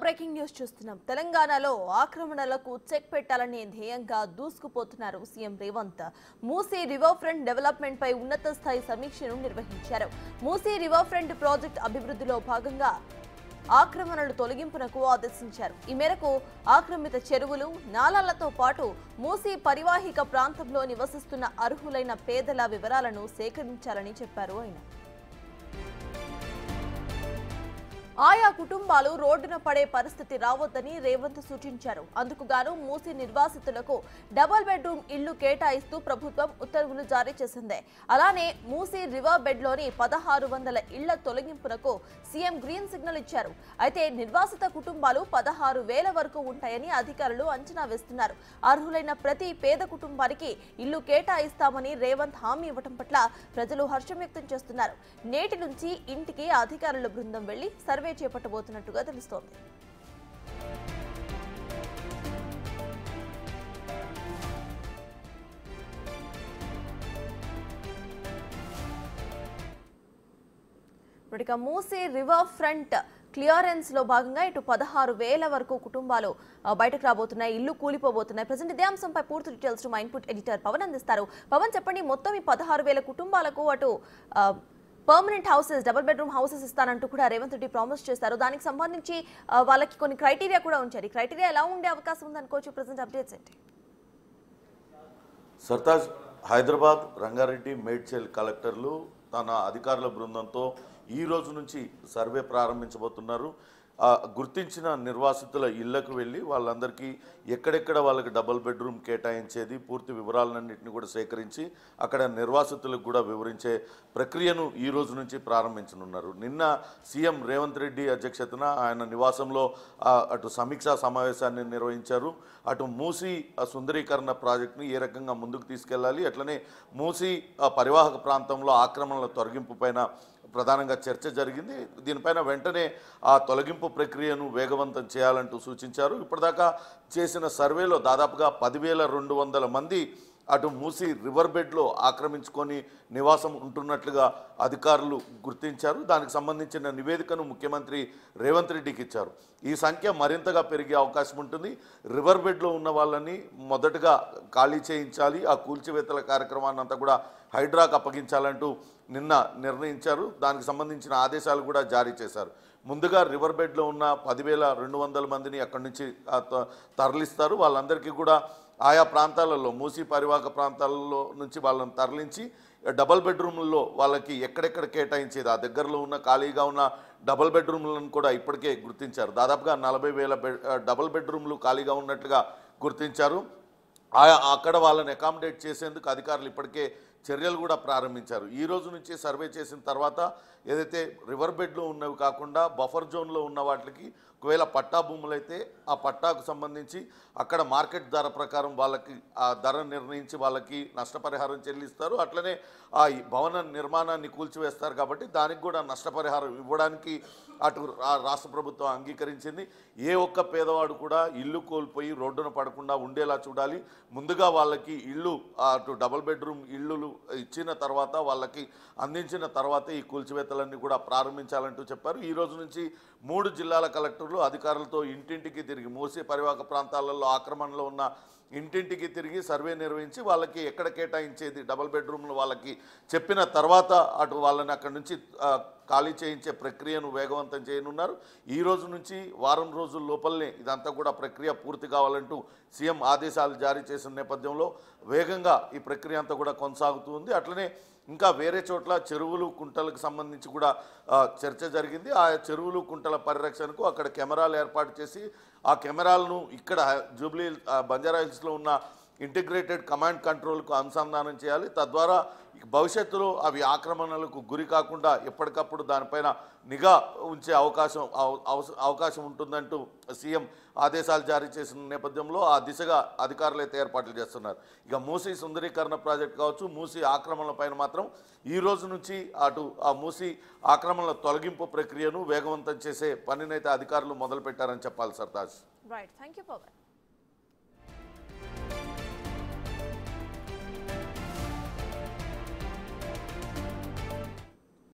Breaking news చూస్తున్నాం. తెలంగాణలో ఆక్రమణలకు check పెట్టాలనే ధ్యేయంగా దూసుకుపోతున్నారు CM Revanth. Musi river front development పై ఉన్నత స్థాయి సమీక్షను నిర్వహించారు. మూసీ రివర్ ఫ్రంట్ ప్రాజెక్ట్ అభివృద్ధిలో భాగంగా ఆక్రమణలు తొలగింపునకు ఆదేశించారు. ఈ మేరకు ఆక్రమిత చెరువులు, నాలాలతో పాటు మూసీ పరివాహిక ప్రాంతంలో నివసిస్తున్న అర్హులైన పేదల వివరాలను సేకరించాలని చెప్పారు ఆయన. ఆయా కుటుంబాలు రోడ్డున పడే పరిస్థితి రావద్దని రేవంత్ సూచించారు. అందుకుగాను మూసీ నిర్వాసితులకు డబుల్ బెడ్రూమ్ ఇళ్లు కేటాయిస్తూ ప్రభుత్వం ఉత్తర్వులు జారీ చేసింది. అలానే మూసీ రివర్ బెడ్లోని 1600 ఇళ్ల తొలగింపునకు సీఎం గ్రీన్ సిగ్నల్ ఇచ్చారు. అయితే నిర్వాసిత కుటుంబాలు 16,000 వరకు ఉంటాయని అధికారులు అంచనా వేస్తున్నారు. అర్హులైన ప్రతి పేద కుటుంబానికి ఇల్లు కేటాయిస్తామని రేవంత్ హామీ ఇవ్వడం పట్ల ప్రజలు హర్షం వ్యక్తం చేస్తున్నారు. నేటి నుంచి ఇంటికి అధికారుల బృందం వెళ్లి సర్వే చేపట్టబోతున్నట్టుగా తెలుస్తోంది. మూసీ రివర్ ఫ్రంట్ క్లియరెన్స్ లో భాగంగా ఇటు 16,000 వరకు కుటుంబాలు బయటకు రాబోతున్నాయి, ఇల్లు కూలిపోబోతున్నాయి. ప్రజెంట్ ఇదే అంశంపై పూర్తి డీటెయిల్స్ మా ఇన్పుట్ ఎడిటర్ పవన్ అందిస్తారు. పవన్, చెప్పండి, మొత్తం ఈ 16,000 కుటుంబాలకు అటు permanent houses, double bedroom houses ఇస్తానంటూ కూడా రేవంత్ రెడ్డి ప్రామిస్ చేశారు. దానికి సంబంధించి వాళ్ళకి కొన్ని క్రైటీరియా కూడా ఉంచారు. ఈ క్రైటీరియా ఎలా ఉండే అవకాశం ఉందనుకోవచ్చు? ప్రెజెంట్ అప్డేట్స్ ఏంటి? సర్తాజ్, హైదరాబాద్, రంగారెడ్డి, మేడ్చల్ కలెక్టర్లు తన అధికారుల బృందంతో ఈ రోజు నుంచి సర్వే ప్రారంభించబోతున్నారు. గుర్తించిన నిర్వాసితుల ఇళ్లకు వెళ్ళి వాళ్ళందరికీ ఎక్కడెక్కడ వాళ్ళకి డబుల్ బెడ్రూమ్ కేటాయించేది పూర్తి వివరాలన్నింటినీ కూడా సేకరించి అక్కడ నిర్వాసితులకు కూడా వివరించే ప్రక్రియను ఈ రోజు నుంచి ప్రారంభించనున్నారు. నిన్న సీఎం రేవంత్ రెడ్డి అధ్యక్షతన ఆయన నివాసంలో అటు సమీక్షా సమావేశాన్ని నిర్వహించారు. అటు మూసీ సుందరీకరణ ప్రాజెక్టుని ఏ రకంగా ముందుకు తీసుకెళ్లాలి, అట్లనే మూసీ పరివాహక ప్రాంతంలో ఆక్రమణల తొలగింపు పైన ప్రధానంగా చర్చ జరిగింది. దీనిపైన వెంటనే ఆ తొలగింపు ప్రక్రియను వేగవంతం చేయాలంటూ సూచించారు. ఇప్పటిదాకా చేసిన సర్వేలో దాదాపుగా 10,200 మంది అటు మూసీ రివర్ బెడ్లో ఆక్రమించుకొని నివాసం ఉంటున్నట్లుగా అధికారులు గుర్తించారు. దానికి సంబంధించిన నివేదికను ముఖ్యమంత్రి రేవంత్ రెడ్డికి ఇచ్చారు. ఈ సంఖ్య మరింతగా పెరిగే అవకాశం ఉంటుంది. రివర్ బెడ్లో ఉన్న వాళ్ళని మొదటగా ఖాళీ చేయించాలి, ఆ కూల్చివేతల కార్యక్రమాన్ని అంతా కూడా హైడ్రాకు అప్పగించాలంటూ నిన్న నిర్ణయించారు. దానికి సంబంధించిన ఆదేశాలు కూడా జారీ చేశారు. ముందుగా రివర్ బెడ్లో ఉన్న 10,200 మందిని అక్కడి నుంచి తరలిస్తారు. వాళ్ళందరికీ కూడా ఆయా ప్రాంతాలలో, మూసీ పరివాహక ప్రాంతాలలో నుంచి వాళ్ళని తరలించి డబుల్ బెడ్రూమ్లలో వాళ్ళకి ఎక్కడెక్కడ కేటాయించేది, ఆ దగ్గరలో ఉన్న ఖాళీగా ఉన్న డబుల్ బెడ్రూమ్లను కూడా ఇప్పటికే గుర్తించారు. దాదాపుగా 40,000 డబుల్ బెడ్రూమ్లు ఖాళీగా ఉన్నట్లుగా గుర్తించారు. అక్కడ వాళ్ళని అకామిడేట్ చేసేందుకు అధికారులు ఇప్పటికే చర్యలు కూడా ప్రారంభించారు. ఈ రోజు నుంచి సర్వే చేసిన తర్వాత ఏదైతే రివర్ బెడ్లో ఉన్నవి కాకుండా బఫర్ జోన్లో ఉన్న వాటికి ఒకవేళ పట్టా భూములు అయితే ఆ పట్టాకు సంబంధించి అక్కడ మార్కెట్ ధర ప్రకారం వాళ్ళకి ఆ ధర నిర్ణయించి వాళ్ళకి నష్టపరిహారం చెల్లిస్తారు. అట్లనే ఆ భవన నిర్మాణాన్ని కూల్చివేస్తారు కాబట్టి దానికి కూడా నష్టపరిహారం ఇవ్వడానికి అటు రాష్ట్ర ప్రభుత్వం అంగీకరించింది. ఏ ఒక్క పేదవాడు కూడా ఇల్లు కోల్పోయి రోడ్డున పడకుండా ఉండేలా చూడాలి. ముందుగా వాళ్ళకి ఇల్లు అటు డబుల్ బెడ్రూమ్ ఇళ్ళు ఇచ్చిన తర్వాత వాళ్ళకి అందించిన తర్వాత ఈ కూల్చివేతలన్నీ కూడా ప్రారంభించాలంటూ చెప్పారు. ఈ రోజు నుంచి 3 జిల్లాల కలెక్టర్లు అధికారులతో ఇంటింటికి తిరిగి మూసీ పరివాహక ప్రాంతాలలో ఆక్రమణలో ఉన్న ఇంటింటికి తిరిగి సర్వే నిర్వహించి వాళ్ళకి ఎక్కడ కేటాయించేది డబుల్ బెడ్రూమ్లు వాళ్ళకి చెప్పిన తర్వాత అటు వాళ్ళని అక్కడి నుంచి ఖాళీ చేయించే ప్రక్రియను వేగవంతం చేయనున్నారు. ఈ రోజు నుంచి వారం రోజుల లోపలనే ఇదంతా కూడా ప్రక్రియ పూర్తి కావాలంటూ సీఎం ఆదేశాలు జారీ చేసిన నేపథ్యంలో వేగంగా ఈ ప్రక్రియ అంతా కూడా కొనసాగుతుంది. అట్లనే ఇంకా వేరే చోట్ల చెరువులు, కుంటలకు సంబంధించి కూడా చర్చ జరిగింది. ఆ చెరువులు, కుంటల పరిరక్షణకు అక్కడ కెమెరాలు ఏర్పాటు చేసి ఆ కెమెరాలను ఇక్కడ జూబ్లీ బంజారా హిల్స్లో ఉన్న ఇంటిగ్రేటెడ్ కమాండ్ కంట్రోల్కు అనుసంధానం చేయాలి. తద్వారా భవిష్యత్తులో అవి ఆక్రమణలకు గురి కాకుండా ఎప్పటికప్పుడు దానిపైన నిఘా ఉంచే అవకాశం ఉంటుందంటూ సీఎం ఆదేశాలు జారీ చేసిన నేపథ్యంలో ఆ దిశగా అధికారులు అయితే ఏర్పాట్లు చేస్తున్నారు. ఇక మూసీ సుందరీకరణ ప్రాజెక్ట్ కావచ్చు, మూసీ ఆక్రమణల పైన మాత్రం ఈ రోజు నుంచి అటు ఆ మూసీ ఆక్రమణల తొలగింపు ప్రక్రియను వేగవంతం చేసే పనినైతే అధికారులు మొదలుపెట్టారని చెప్పాలి. సర్తాజ్. Right, thank you Pawan.